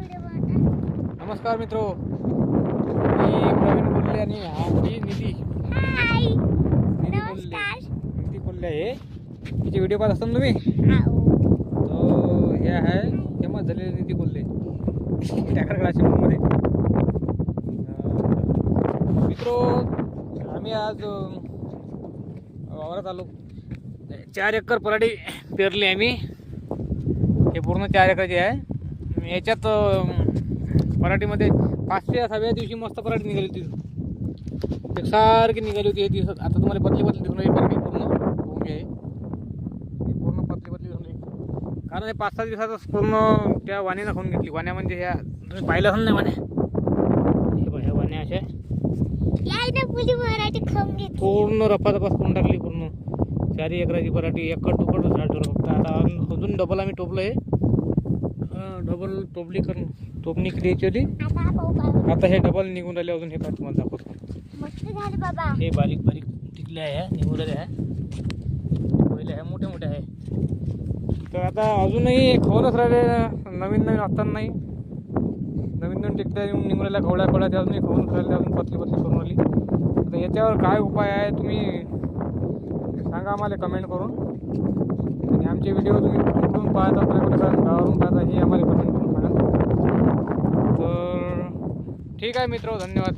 नमस्कार मित्रो, मी प्रवीण बोलले आणि ही निधी बोलले आहे. तिचे व्हिडिओ पाहत असताना तुम्ही तो हे आहे फेमस झालेले निधी बोलले टॅकर क्लासमध्ये. मित्रो, आम्ही आज वावरात आलो. 4 एकर पराठी पेरली आम्ही. हे पूर्ण 4 एकराची आहे. याच्यात पराठीमध्ये 500-6व्या दिवशी मस्त पराठी निघाली होती, एकसारखी निघाली होती. हे दिवसात आता तुम्हाला पतली दिसून राहिली पराठी. पूर्ण भूमी आहे, पूर्ण पतली दिसून राहिली. कारण हे 5-6 दिवसातच पूर्ण त्या वाण्यानं खाऊन घेतली. वाण्या म्हणजे ह्या तुम्ही पाहिलं असेल नाही वाण्या, ह्या वाण्या अशा पूर्ण रपारपास करून टाकली. पूर्ण 4 एकराची पराठी एकट तुकट झाड ठेवलं फक्त. आता अजून डबल आम्ही टोपलं आहे. डबल टोपणी केली याची. आता हे डबल निघून राहिले अजून. हे काय तुम्हाला दाखवतो. हे बारीक टिकले आहे, निघून राहिले आहे. पहिले आहे मोठे आहे. तर आता अजूनही खवलच राहिले. नवीन असताना नाही, नवीन टिकत्या निघून राहिल्या खवळ्या त्या अजूनही खवून राहिल्या, अजून पतली करून राहिली. तर याच्यावर काय उपाय आहे तुम्ही सांगा आम्हाला कमेंट करून. आणि आमचे व्हिडिओ तुम्ही कुठून पाहता, गावावरून पाहता हे आम्हाला कमेंट करून सांगा. तर ठीक आहे मित्र, धन्यवाद.